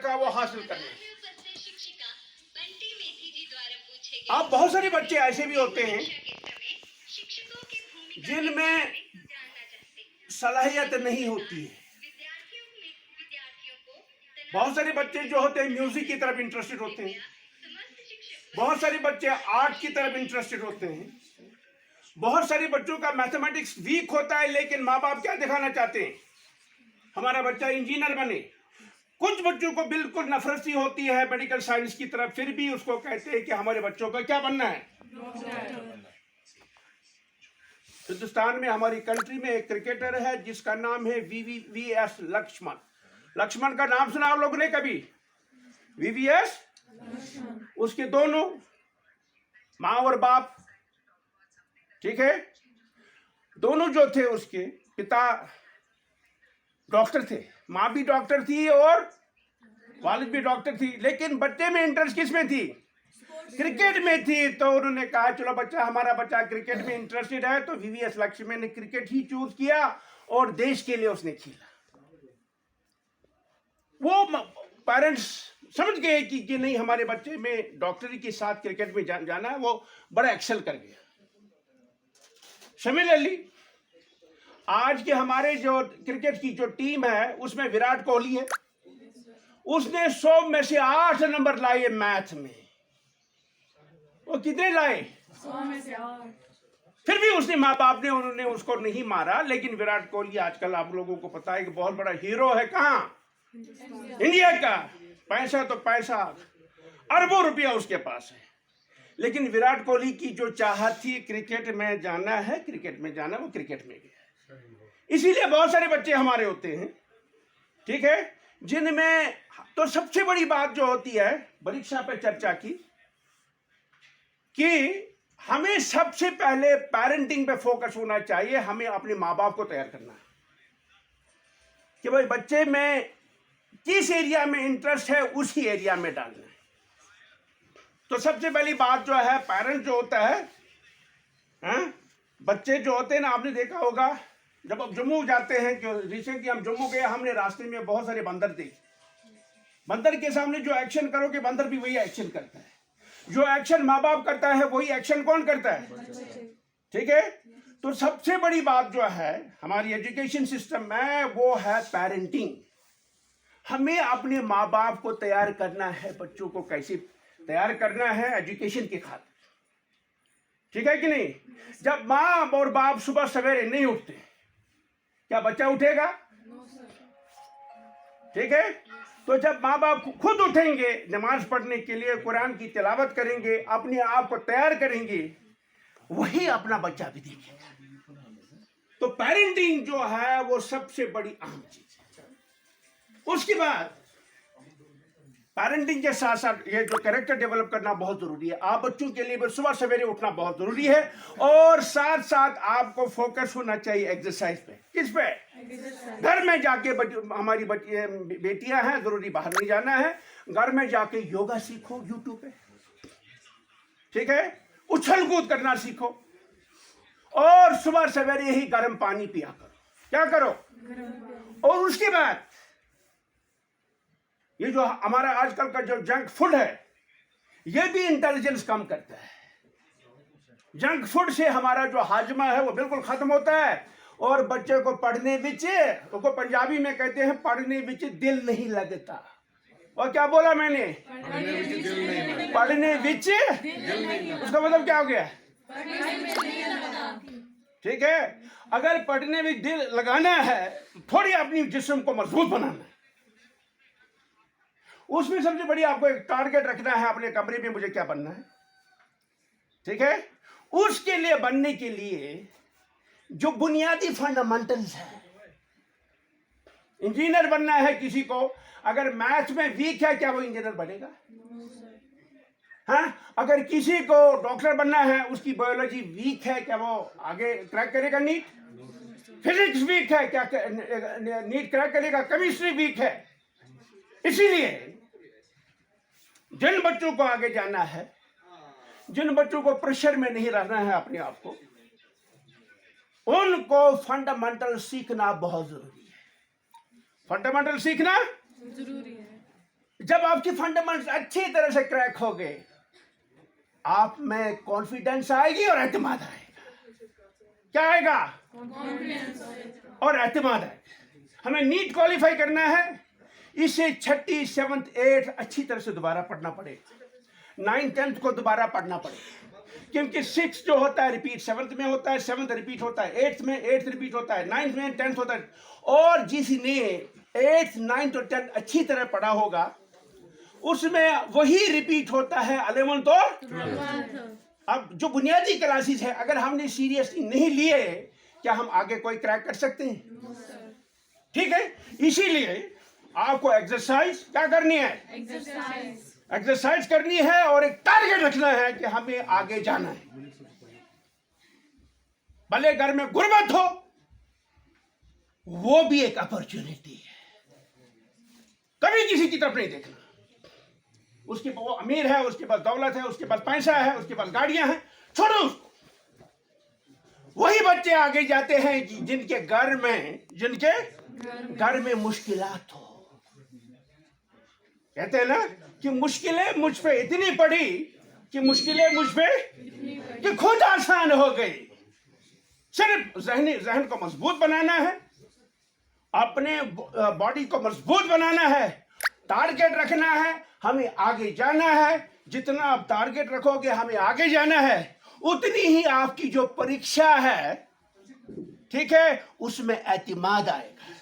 का वो हासिल करना है। अब बहुत सारे बच्चे ऐसे भी होते हैं जिनमें सलाहियत नहीं होती है। बहुत सारे बच्चे जो होते हैं म्यूजिक की तरफ इंटरेस्टेड होते हैं, बहुत सारे बच्चे आर्ट की तरफ इंटरेस्टेड होते हैं, बहुत सारे बच्चों का मैथमेटिक्स वीक होता है, लेकिन माँ बाप क्या दिखाना चाहते हैं, हमारा बच्चा इंजीनियर बने। कुछ बच्चों को बिल्कुल नफरत सी होती है मेडिकल साइंस की तरफ, फिर भी उसको कहते हैं कि हमारे बच्चों का क्या बनना है, हिंदुस्तान में हमारी कंट्री में एक क्रिकेटर है जिसका नाम है VVS लक्ष्मण। लक्ष्मण का नाम सुना आप लोगों ने कभी? VVS, उसके दोनों माँ और बाप, ठीक है, दोनों जो थे उसके पिता डॉक्टर थे, माँ भी डॉक्टर थी और वालिद भी डॉक्टर थी, लेकिन बच्चे में इंटरेस्ट किस में थी? क्रिकेट में थी। तो उन्होंने कहा चलो बच्चा, हमारा बच्चा क्रिकेट में इंटरेस्टेड है, तो VVS लक्ष्मण ने क्रिकेट ही चूज किया और देश के लिए उसने खेला। वो पेरेंट्स समझ गए कि नहीं, हमारे बच्चे में डॉक्टरी के साथ क्रिकेट में जाना है, वो बड़ा एक्सेल कर गया। सिमिलरली आज के हमारे जो क्रिकेट की जो टीम है उसमें विराट कोहली है, उसने 100 में से 8 नंबर लाए मैथ में। वो कितने लाए? 100 में से 8। फिर भी उसने माँ बाप ने उन्होंने उसको नहीं मारा। लेकिन विराट कोहली आजकल आप लोगों को पता है कि बहुत बड़ा हीरो है। कहाँ? इंडिया का। पैसा तो पैसा, अरबों रुपया उसके पास है, लेकिन विराट कोहली की जो चाहत थी क्रिकेट में जाना है, क्रिकेट में जाना, वो क्रिकेट में गया। इसीलिए बहुत सारे बच्चे हमारे होते हैं, ठीक है, जिनमें तो सबसे बड़ी बात जो होती है, परीक्षा पे चर्चा की कि हमें सबसे पहले पेरेंटिंग पे फोकस होना चाहिए। हमें अपने माँ बाप को तैयार करना है कि भाई बच्चे में किस एरिया में इंटरेस्ट है, उसी एरिया में डालना है। तो सबसे पहली बात जो है, पेरेंट जो होता है, बच्चे जो होते हैं ना, आपने देखा होगा जब आप जम्मू जाते हैं, कि रिसेंटली हम जम्मू गए, हमने रास्ते में बहुत सारे बंदर देखे। बंदर के सामने जो एक्शन करोगे, बंदर भी वही एक्शन करता है। जो एक्शन माँ बाप करता है, वही एक्शन कौन करता है? ठीक है। तो सबसे बड़ी बात जो है हमारी एजुकेशन सिस्टम में, वो है पेरेंटिंग। हमें अपने माँ बाप को तैयार करना है, बच्चों को कैसे तैयार करना है एजुकेशन के खातिर, ठीक है कि नहीं? जब माँ और बाप सुबह सवेरे नहीं उठते, क्या बच्चा उठेगा? ठीक है। तो जब माँ बाप खुद उठेंगे, नमाज पढ़ने के लिए, कुरान की तिलावत करेंगे, अपने आप को तैयार करेंगे, वही अपना बच्चा भी देखेगा। तो पेरेंटिंग जो है वो सबसे बड़ी अहम चीज है। उसके बाद पेरेंटिंग के साथ साथ ये जो कैरेक्टर डेवलप करना बहुत जरूरी है। आप बच्चों के लिए सुबह सवेरे उठना बहुत जरूरी है, और साथ साथ आपको फोकस होना चाहिए एक्सरसाइज पे। किस पे? घर में जाके हमारी बेटियां हैं, जरूरी बाहर नहीं जाना है, घर में जाके योगा सीखो यूट्यूब पे, ठीक है, उछल कूद करना सीखो, और सुबह सवेरे ही गर्म पानी पिया करो। क्या करो? और उसके बाद ये जो हमारा आजकल का जो जंक फूड है, ये भी इंटेलिजेंस कम करता है। जंक फूड से हमारा जो हाजमा है वो बिल्कुल खत्म होता है, और बच्चे को पढ़ने विच, उसको पंजाबी में कहते हैं पढ़ने विच दिल नहीं लगता। और क्या बोला मैंने? पढ़ने विच, उसका मतलब क्या हो गया? ठीक है। अगर पढ़ने में दिल लगाना है, थोड़ी अपनी जिस्म को मजबूत बनाना है, उसमें सबसे बड़ी आपको एक टारगेट रखना है अपने कमरे में, मुझे क्या बनना है, ठीक है। उसके लिए बनने के लिए जो बुनियादी फंडामेंटल्स है, इंजीनियर बनना है किसी को, अगर मैथ में वीक है, क्या वो इंजीनियर बनेगा? हाँ, अगर किसी को डॉक्टर बनना है, उसकी बायोलॉजी वीक है, क्या वो आगे क्रैक करेगा नीट? फिजिक्स वीक है, क्या नीट क्रैक करेगा? केमिस्ट्री वीक है। इसीलिए जिन बच्चों को आगे जाना है, जिन बच्चों को प्रेशर में नहीं रहना है अपने आप को, उनको फंडामेंटल सीखना बहुत जरूरी है। फंडामेंटल सीखना जरूरी है। जब आपकी फंडामेंट्स अच्छी तरह से क्रैक हो गए, आप में कॉन्फिडेंस आएगी और एतमाद आएगा। क्या आएगा? और एतमाद आएगा। हमें नीट क्वालिफाई करना है, इसे 6th 7th 8th अच्छी तरह से दोबारा पढ़ना पड़ेगा, 9th 10th को दोबारा पढ़ना पड़ेगा, क्योंकि 6 जो होता है रिपीट 7th में होता है, 7th रिपीट होता है 8th में, 8th रिपीट होता है 9th में, 10th होता है। और जिसने 8th 9th और 10th अच्छी तरह पढ़ा होगा उसमें वही रिपीट होता है 11th और अब जो बुनियादी क्लासेस है, अगर हमने सीरियसली नहीं लिए, क्या हम आगे कोई क्रैक कर सकते हैं? ठीक है, इसीलिए आपको एक्सरसाइज क्या करनी है? एक्सरसाइज करनी है और एक टारगेट रखना है कि हमें आगे जाना है। भले घर में गुर्बत हो, वो भी एक अपॉर्चुनिटी है। कभी किसी की तरफ नहीं देखना, उसके वो अमीर है, उसके पास दौलत है, उसके पास पैसा है, उसके पास गाड़ियां हैं, छोड़ो उसको। वही बच्चे आगे जाते हैं जिनके घर में मुश्किलात हो। कहते हैं ना कि मुश्किलें मुझ पे इतनी पड़ी कि खुद आसान हो गई। सिर्फ जहन को मजबूत बनाना है, अपने बॉडी को मजबूत बनाना है, टारगेट रखना है, हमें आगे जाना है। जितना आप टारगेट रखोगे हमें आगे जाना है, उतनी ही आपकी जो परीक्षा है, ठीक है, उसमें एतमाद आएगा।